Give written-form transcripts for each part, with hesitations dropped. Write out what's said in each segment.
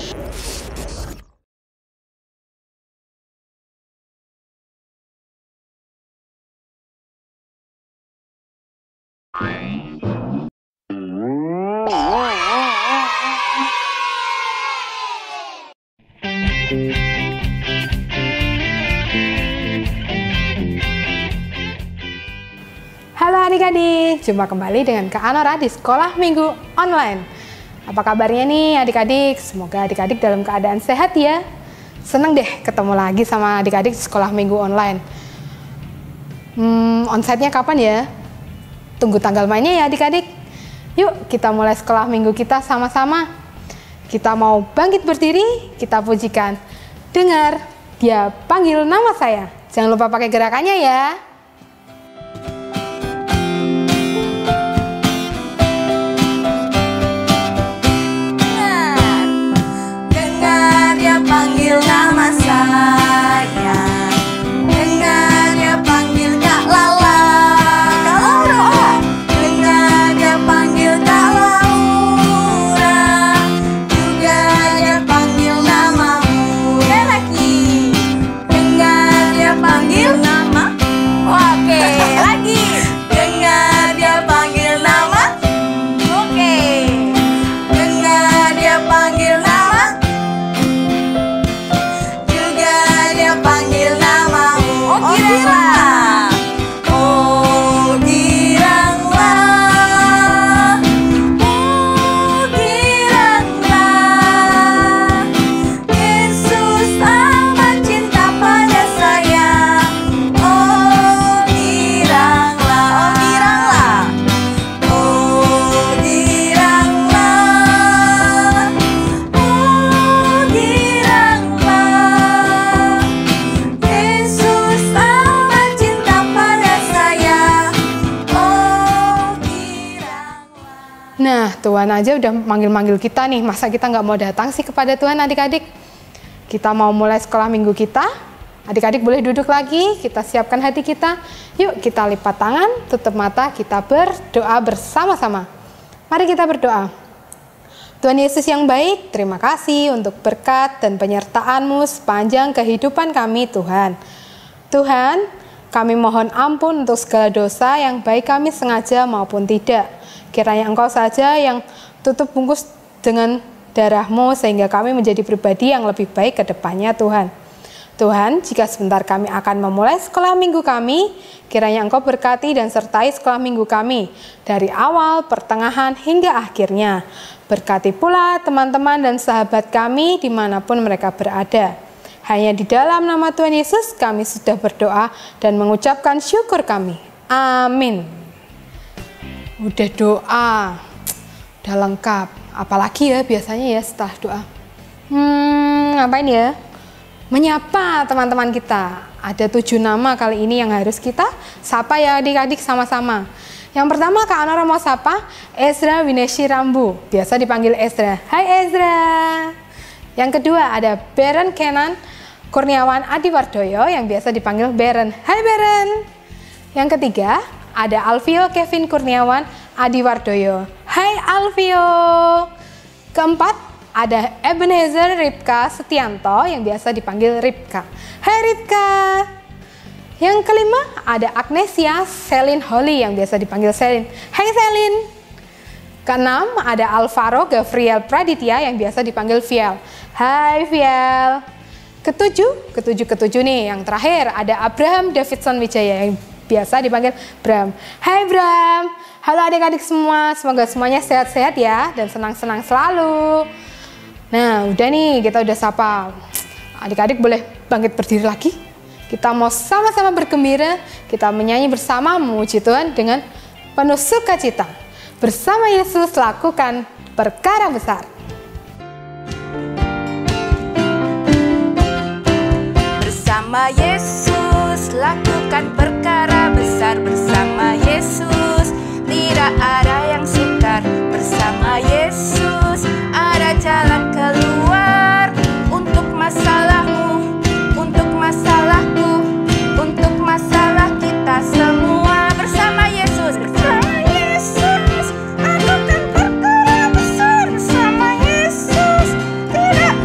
Halo adik-adik, jumpa kembali dengan Kak Anora di Sekolah Minggu Online. Apa kabarnya nih adik-adik? Semoga adik-adik dalam keadaan sehat ya. Seneng deh ketemu lagi sama adik-adik di Sekolah Minggu Online. Onsite-nya kapan ya? Tunggu tanggal mainnya ya adik-adik. Yuk kita mulai sekolah minggu kita sama-sama. Kita mau bangkit berdiri, kita pujikan. Dengar, dia panggil nama saya. Jangan lupa pakai gerakannya ya. Panggil nama saya, dengar dia panggil Kak Lala. Kalau doa, dengar dia panggil Kak Laura, juga dia panggil namamu. Lagi, dengar dia panggil nama. Oke, lagi, dengar dia panggil nama. Oke, dengar dia panggil nama. Panggil namamu, oh giranglah, oh giranglah, oh giranglah. Yesus amat cinta pada saya, oh giranglah, oh giranglah, oh giranglah. Yesus amat cinta pada saya, oh giranglah. Nah, Tuhan aja udah manggil-manggil kita nih. Masa kita nggak mau datang sih kepada Tuhan adik-adik? Kita mau mulai sekolah minggu kita. Adik-adik boleh duduk lagi, kita siapkan hati kita. Yuk kita lipat tangan, tutup mata, kita berdoa bersama-sama. Mari kita berdoa. Tuhan Yesus yang baik, terima kasih untuk berkat dan penyertaan-Mu sepanjang kehidupan kami Tuhan. Tuhan, kami mohon ampun untuk segala dosa yang baik kami sengaja maupun tidak. Kiranya Engkau saja yang tutup bungkus dengan darah-Mu sehingga kami menjadi pribadi yang lebih baik ke depannya Tuhan. Tuhan, jika sebentar kami akan memulai sekolah minggu kami, kiranya Engkau berkati dan sertai sekolah minggu kami dari awal, pertengahan, hingga akhirnya. Berkati pula teman-teman dan sahabat kami dimanapun mereka berada. Hanya di dalam nama Tuhan Yesus kami sudah berdoa dan mengucapkan syukur kami. Amin. Udah doa, udah lengkap. Apalagi ya biasanya ya setelah doa. Ngapain ya? Menyapa teman-teman kita. Ada 7 nama kali ini yang harus kita sapa ya adik-adik sama-sama. Yang pertama Kak Anora mau sapa Ezra Wineshi Rambu, biasa dipanggil Ezra. Hai Ezra. Yang kedua ada Beren Kenan Kurniawan Adiwardoyo yang biasa dipanggil Beren. Hai Beren. Yang ketiga ada Alvio Kevin Kurniawan Adiwardoyo. Hai Alvio. Keempat ada Ebenezer Ripka Setianto yang biasa dipanggil Ripka. Hai Ripka. Yang kelima ada Agnesia Selin Holly yang biasa dipanggil Selin. Hai Selin. Keenam ada Alvaro Gavriel Praditya yang biasa dipanggil Viel. Hai Viel. Ketujuh nih yang terakhir ada Abraham Davidson Wijaya yang biasa dipanggil Bram. Hai Bram. Halo adik-adik semua, semoga semuanya sehat-sehat ya dan senang-senang selalu. Nah udah nih kita udah sapa. Adik-adik boleh bangkit berdiri lagi. Kita mau sama-sama bergembira, kita menyanyi bersama memuji Tuhan dengan penuh sukacita. Bersama Yesus lakukan perkara besar. Bersama Yesus lakukan perkara besar. Bersama Yesus tidak ada yang sukar. Bersama Yesus ada jalan keluar. Untuk masalahmu, untuk masalahku, untuk masalah kita semua. Bersama Yesus, bersama Yesus lakukan perkara besar. Bersama Yesus tidak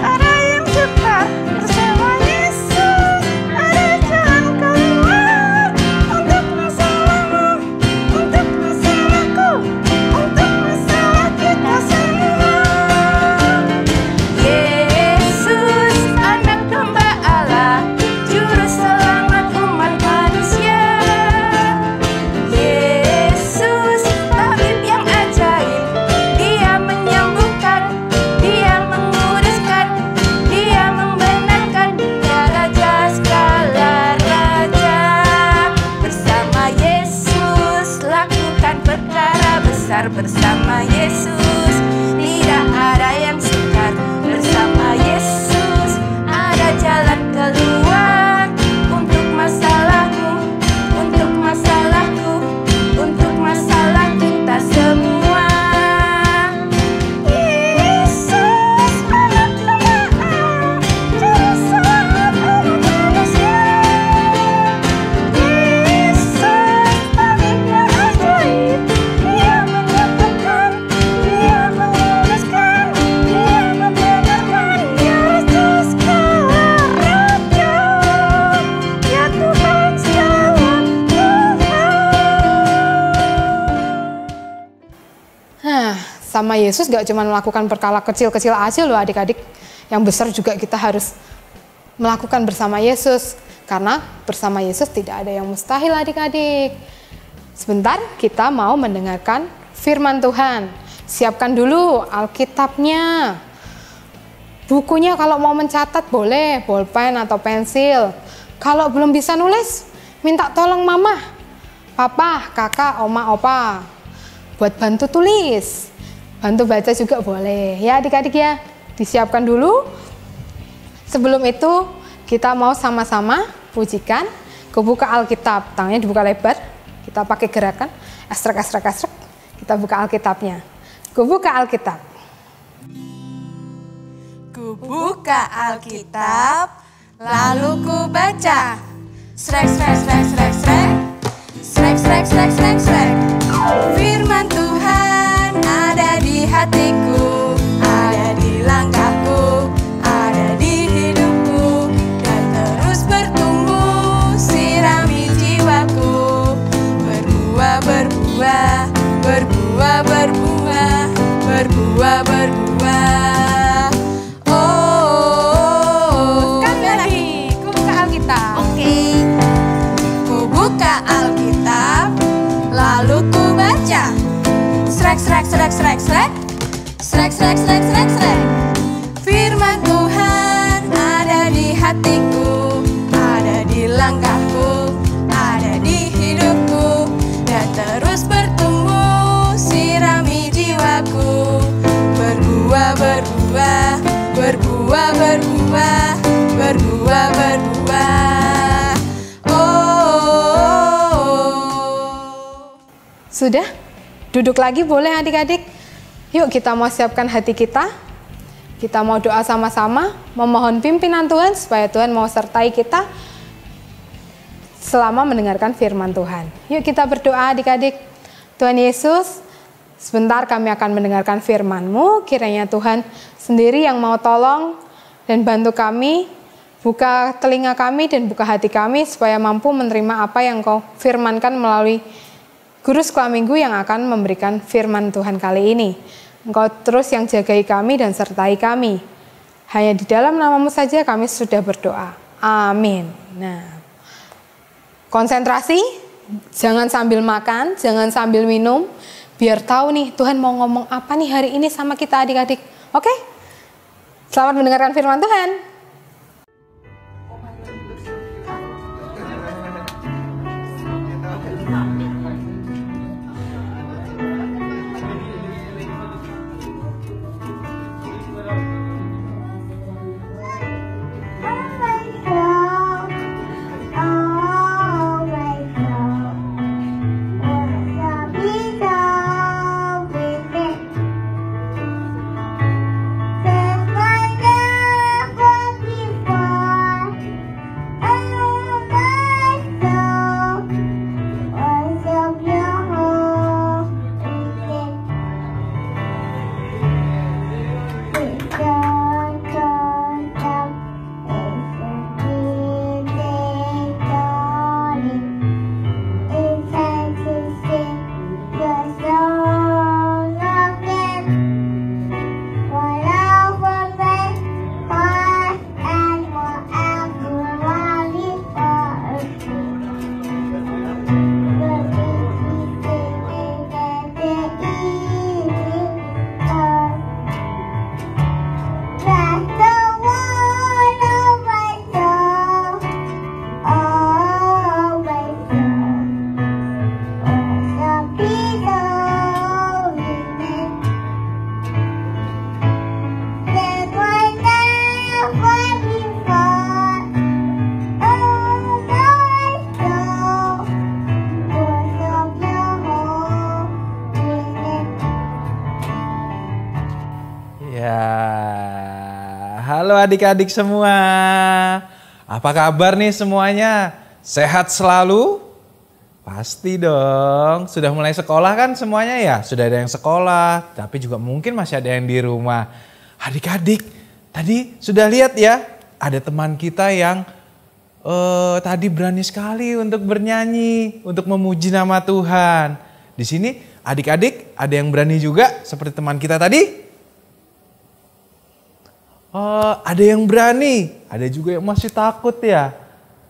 bersama Yesus. Tidak ada yang sukar bersama Yesus. Ada jalan keluar untuk masalahmu, untuk masalahku, untuk masalah kita semua. Yesus anak pemaaf, juru selamat umat manusia. Yesus tariknya ajaib, Dia menyembuhkan, Dia memuluskan, Dia membenarkan. Yesus Raja, ya Tuhan segala Tuhan. Sama Yesus gak cuma melakukan perkara kecil-kecil aja loh adik-adik. Yang besar juga kita harus melakukan bersama Yesus. Karena bersama Yesus tidak ada yang mustahil adik-adik. Sebentar kita mau mendengarkan firman Tuhan. Siapkan dulu Alkitabnya. Bukunya kalau mau mencatat boleh, bolpen atau pensil. Kalau belum bisa nulis, minta tolong mama, papa, kakak, oma, opa buat bantu tulis. Bantu baca juga boleh ya adik-adik ya. Disiapkan dulu. Sebelum itu kita mau sama-sama pujikan. Kebuka Alkitab, tangannya dibuka lebar. Kita pakai gerakan esrek. Kita buka Alkitabnya. Kebuka Alkitab. Ku buka Alkitab, lalu ku baca. Srek, srek, srek, srek, srek. Srek, srek, srek, srek, srek. Firman Tuhan ada di hatiku, ada di langkahku, ada di hidupku, dan terus bertumbuh, sirami jiwaku. Berbuah, berbuah, berbuah, berbuah, berbuah, berbuah. Oh, Sekali lagi, ku buka Alkitab. oke. Ku buka Alkitab, lalu ku baca. Srek, srek, srek, srek, srek. Srek, srek, srek, srek, srek. Firman Tuhan ada di hatiku, ada di langkahku, ada di hidupku, dan terus bertumbuh, sirami jiwaku. Berbuah, berbuah, berbuah, berbuah, berbuah, berbuah. Oh. Sudah? Duduk lagi boleh adik-adik? Yuk kita mau siapkan hati kita. Kita mau doa sama-sama, memohon pimpinan Tuhan supaya Tuhan mau sertai kita selama mendengarkan firman Tuhan. Yuk kita berdoa adik-adik. Tuhan Yesus, sebentar kami akan mendengarkan firman-Mu. Kiranya Tuhan sendiri yang mau tolong dan bantu kami. Buka telinga kami dan buka hati kami supaya mampu menerima apa yang Kau firmankan melalui Guru Sekolah Minggu yang akan memberikan firman Tuhan kali ini. Engkau terus yang jagai kami dan sertai kami. Hanya di dalam nama-Mu saja kami sudah berdoa. Amin. Nah, konsentrasi, jangan sambil makan, jangan sambil minum. Biar tahu nih Tuhan mau ngomong apa nih hari ini sama kita adik-adik. Oke? Selamat mendengarkan firman Tuhan. Semuanya Ya, halo adik-adik semua. Apa kabar nih semuanya? Sehat selalu? Pasti dong. Sudah mulai sekolah kan semuanya ya? Sudah ada yang sekolah, tapi juga mungkin masih ada yang di rumah. Adik-adik, tadi sudah lihat ya? Ada teman kita yang tadi berani sekali untuk bernyanyi, untuk memuji nama Tuhan. Di sini adik-adik ada yang berani juga seperti teman kita tadi? Ada yang berani, ada juga yang masih takut ya.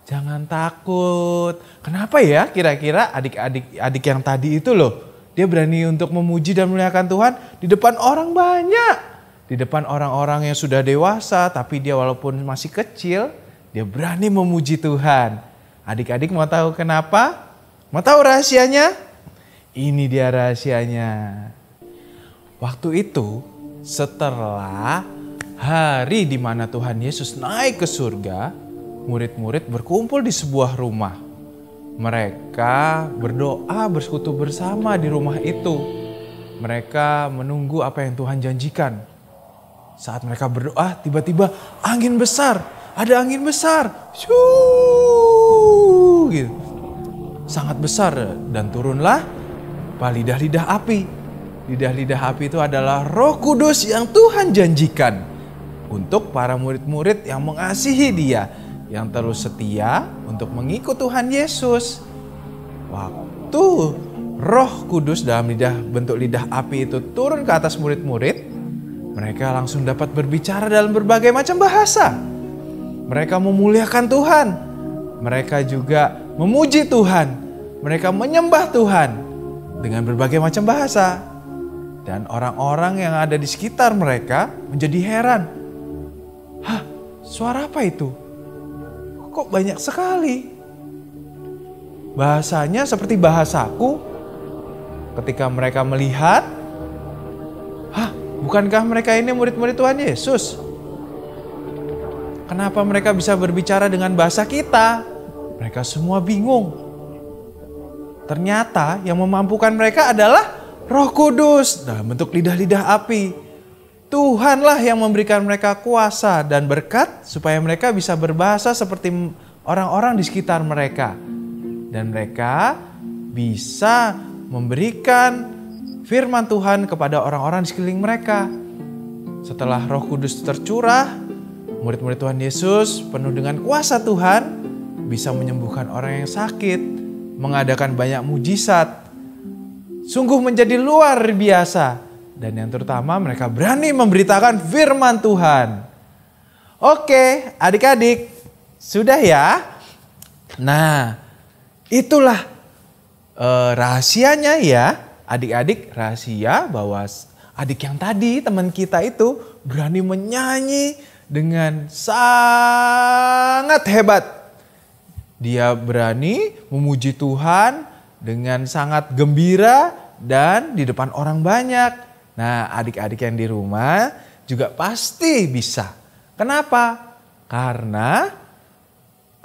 Jangan takut. Kenapa ya kira-kira adik-adik yang tadi itu loh, dia berani untuk memuji dan memuliakan Tuhan di depan orang banyak. Di depan orang-orang yang sudah dewasa, tapi dia walaupun masih kecil, dia berani memuji Tuhan. Adik-adik mau tahu kenapa? Mau tahu rahasianya? Ini dia rahasianya. Waktu itu setelah hari di mana Tuhan Yesus naik ke surga, murid-murid berkumpul di sebuah rumah. Mereka berdoa bersekutu bersama di rumah itu. Mereka menunggu apa yang Tuhan janjikan. Saat mereka berdoa, tiba-tiba angin besar. Ada angin besar. Shuu, gitu. Sangat besar dan turunlah lidah-lidah api. Lidah-lidah api itu adalah Roh Kudus yang Tuhan janjikan untuk para murid-murid yang mengasihi Dia, yang terus setia untuk mengikut Tuhan Yesus. Waktu Roh Kudus dalam bentuk lidah api itu turun ke atas murid-murid, mereka langsung dapat berbicara dalam berbagai macam bahasa. Mereka memuliakan Tuhan, mereka juga memuji Tuhan, mereka menyembah Tuhan dengan berbagai macam bahasa. Dan orang-orang yang ada di sekitar mereka menjadi heran. Hah, suara apa itu? Kok banyak sekali? Bahasanya seperti bahasaku. Ketika mereka melihat, hah, bukankah mereka ini murid-murid Tuhan Yesus? Kenapa mereka bisa berbicara dengan bahasa kita? Mereka semua bingung. Ternyata yang memampukan mereka adalah Roh Kudus dalam bentuk lidah-lidah api. Tuhanlah yang memberikan mereka kuasa dan berkat supaya mereka bisa berbahasa seperti orang-orang di sekitar mereka. Dan mereka bisa memberikan firman Tuhan kepada orang-orang di sekeliling mereka. Setelah Roh Kudus tercurah, murid-murid Tuhan Yesus penuh dengan kuasa Tuhan bisa menyembuhkan orang yang sakit, mengadakan banyak mujizat. Sungguh menjadi luar biasa. Dan yang terutama mereka berani memberitakan firman Tuhan. Oke, adik-adik, sudah ya? Nah, itulah rahasianya ya. Adik-adik, rahasia bahwa adik yang tadi, teman kita itu berani menyanyi dengan sangat hebat. Dia berani memuji Tuhan dengan sangat gembira dan di depan orang banyak. Nah, adik-adik yang di rumah juga pasti bisa. Kenapa? Karena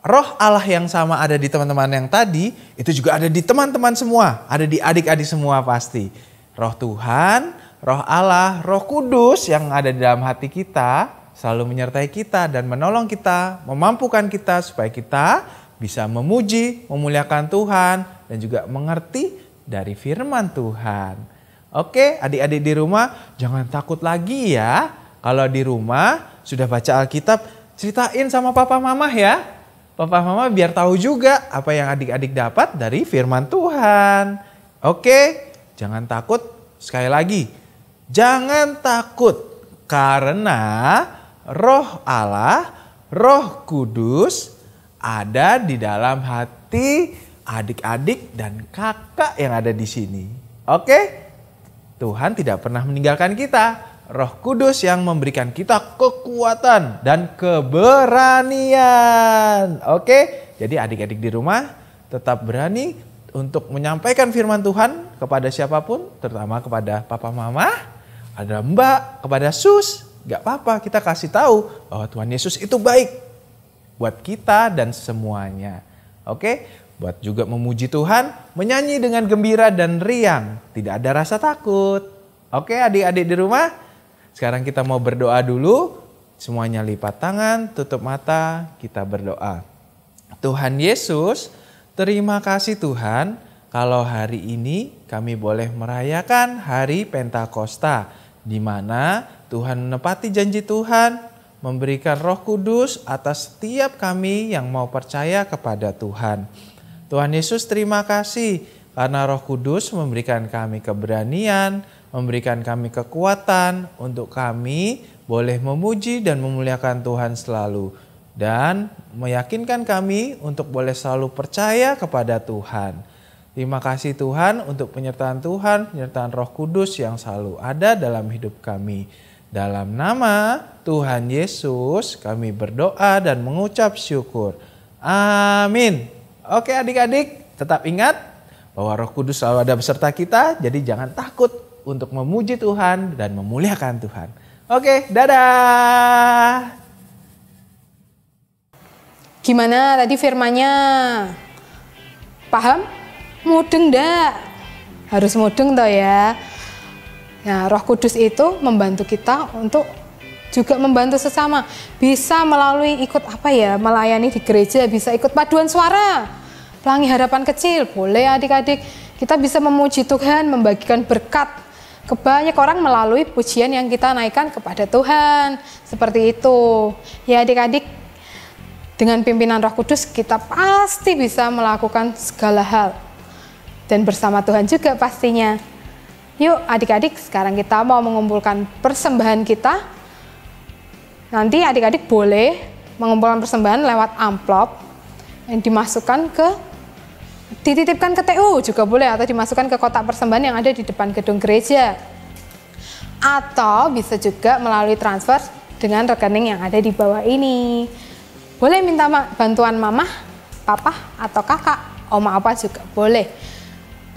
Roh Allah yang sama ada di teman-teman yang tadi, itu juga ada di teman-teman semua. Ada di adik-adik semua pasti. Roh Tuhan, Roh Allah, Roh Kudus yang ada di dalam hati kita selalu menyertai kita dan menolong kita, memampukan kita supaya kita bisa memuji, memuliakan Tuhan dan juga mengerti dari firman Tuhan. Oke, adik-adik di rumah jangan takut lagi ya. Kalau di rumah sudah baca Alkitab, ceritain sama papa mama ya. Papa mama biar tahu juga apa yang adik-adik dapat dari firman Tuhan. Oke, jangan takut. Sekali lagi, jangan takut karena Roh Allah, Roh Kudus ada di dalam hati adik-adik dan kakak yang ada di sini. Oke? Tuhan tidak pernah meninggalkan kita. Roh Kudus yang memberikan kita kekuatan dan keberanian. Oke? Jadi adik-adik di rumah tetap berani untuk menyampaikan firman Tuhan kepada siapapun, terutama kepada papa mama, ada mbak, kepada sus. Gak apa-apa, kita kasih tahu bahwa Tuhan Yesus itu baik buat kita dan semuanya. Oke? Buat juga memuji Tuhan, menyanyi dengan gembira dan riang. Tidak ada rasa takut. Oke adik-adik di rumah? Sekarang kita mau berdoa dulu. Semuanya lipat tangan, tutup mata, kita berdoa. Tuhan Yesus, terima kasih Tuhan kalau hari ini kami boleh merayakan hari Pentakosta, di mana Tuhan menepati janji Tuhan memberikan Roh Kudus atas setiap kami yang mau percaya kepada Tuhan. Tuhan Yesus, terima kasih karena Roh Kudus memberikan kami keberanian, memberikan kami kekuatan untuk kami boleh memuji dan memuliakan Tuhan selalu. Dan meyakinkan kami untuk boleh selalu percaya kepada Tuhan. Terima kasih Tuhan untuk penyertaan Tuhan, penyertaan Roh Kudus yang selalu ada dalam hidup kami. Dalam nama Tuhan Yesus kami berdoa dan mengucap syukur. Amin. Oke adik-adik, tetap ingat bahwa Roh Kudus selalu ada beserta kita. Jadi jangan takut untuk memuji Tuhan dan memuliakan Tuhan. Oke, dadah. Gimana tadi firmannya? Paham? Mudeng ndak? Harus mudeng toh ya. Nah, Roh Kudus itu membantu kita untuk juga membantu sesama. Bisa melalui ikut melayani di gereja, bisa ikut paduan suara. Pelangi Harapan Kecil, boleh adik-adik. Kita bisa memuji Tuhan, membagikan berkat ke banyak orang melalui pujian yang kita naikkan kepada Tuhan. Seperti itu. Ya adik-adik, dengan pimpinan Roh Kudus kita pasti bisa melakukan segala hal. Dan bersama Tuhan juga pastinya. Yuk adik-adik, sekarang kita mau mengumpulkan persembahan kita. Nanti adik-adik boleh mengumpulkan persembahan lewat amplop yang dititipkan ke TU juga boleh, atau dimasukkan ke kotak persembahan yang ada di depan gedung gereja. Atau bisa juga melalui transfer dengan rekening yang ada di bawah ini. Boleh minta bantuan mama, papa, atau kakak, oma, opa juga boleh.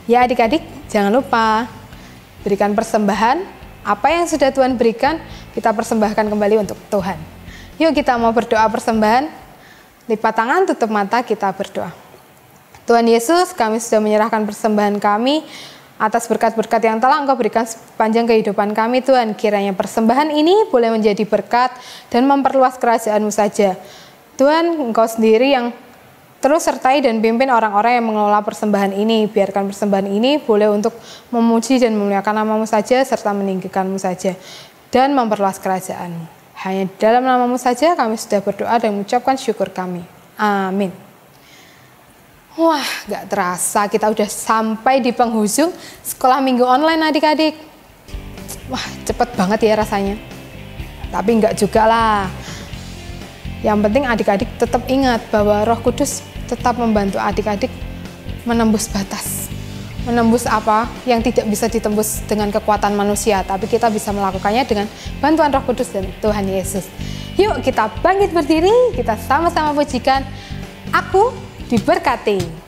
Ya adik-adik, jangan lupa berikan persembahan. Apa yang sudah Tuhan berikan, kita persembahkan kembali untuk Tuhan. Yuk kita mau berdoa persembahan. Lipat tangan, tutup mata, kita berdoa. Tuhan Yesus, kami sudah menyerahkan persembahan kami atas berkat-berkat yang telah Engkau berikan sepanjang kehidupan kami Tuhan. Kiranya persembahan ini boleh menjadi berkat dan memperluas kerajaan-Mu saja. Tuhan, Engkau sendiri yang terus sertai dan pimpin orang-orang yang mengelola persembahan ini. Biarkan persembahan ini boleh untuk memuji dan memuliakan nama-Mu saja, serta meninggikan-Mu saja, dan memperluas kerajaan-Mu. Hanya dalam nama-Mu saja kami sudah berdoa dan mengucapkan syukur kami. Amin. Wah, gak terasa kita udah sampai di penghujung sekolah minggu online adik-adik. Wah, cepet banget ya rasanya. Tapi enggak juga lah. Yang penting adik-adik tetap ingat bahwa Roh Kudus tetap membantu adik-adik menembus batas. Menembus apa yang tidak bisa ditembus dengan kekuatan manusia, tapi kita bisa melakukannya dengan bantuan Roh Kudus dan Tuhan Yesus. Yuk kita bangkit berdiri, kita sama-sama pujikan Aku Diberkati.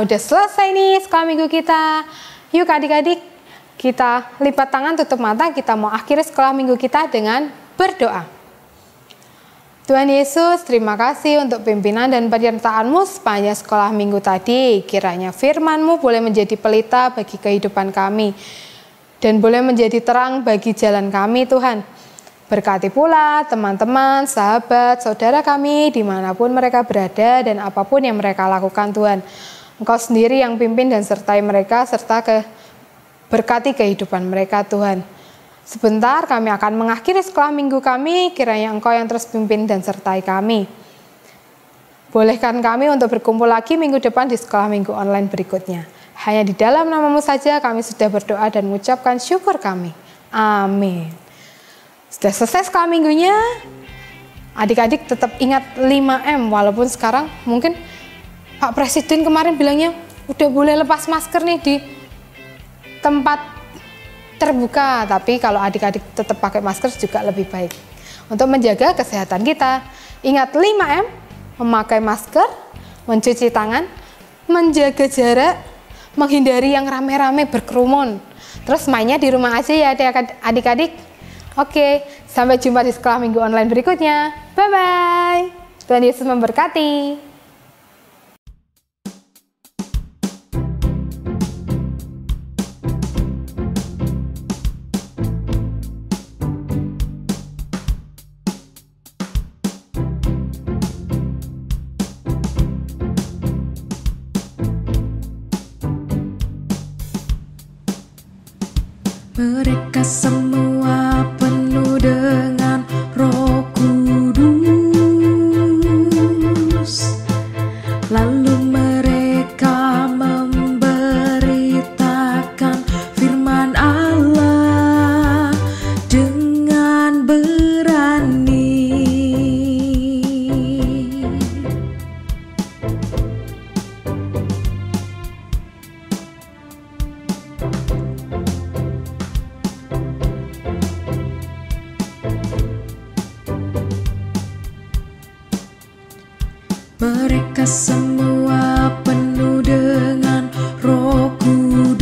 Udah selesai nih sekolah minggu kita. Yuk adik-adik, kita lipat tangan, tutup mata, kita mau akhiri sekolah minggu kita dengan berdoa. Tuhan Yesus, terima kasih untuk pimpinan dan penyertaan-Mu sepanjang sekolah minggu tadi. Kiranya firman-Mu boleh menjadi pelita bagi kehidupan kami dan boleh menjadi terang bagi jalan kami, Tuhan. Berkati pula teman-teman, sahabat, saudara kami dimanapun mereka berada dan apapun yang mereka lakukan, Tuhan. Engkau sendiri yang pimpin dan sertai mereka, serta berkati kehidupan mereka, Tuhan. Sebentar kami akan mengakhiri sekolah minggu kami, kiranya Engkau yang terus pimpin dan sertai kami. Bolehkan kami untuk berkumpul lagi minggu depan di sekolah minggu online berikutnya. Hanya di dalam nama-Mu saja kami sudah berdoa dan mengucapkan syukur kami. Amin. Sudah selesai sekolah minggunya. Adik-adik tetap ingat 5M, walaupun sekarang mungkin Pak Presiden kemarin bilangnya udah boleh lepas masker nih di tempat terbuka, tapi kalau adik-adik tetap pakai masker juga lebih baik untuk menjaga kesehatan kita. Ingat 5M, memakai masker, mencuci tangan, menjaga jarak, menghindari yang rame-rame berkerumun. Terus mainnya di rumah aja ya adik-adik. Oke, sampai jumpa di sekolah minggu online berikutnya. Bye-bye. Tuhan Yesus memberkati. Mereka semua penuh dengan Roh Kudus. Lalu mereka memberitakan firman Allah dengan berani. Mereka semua penuh dengan Roh Kudus.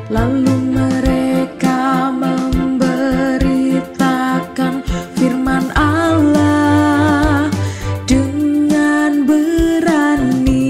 Lalu mereka memberitakan firman Allah dengan berani.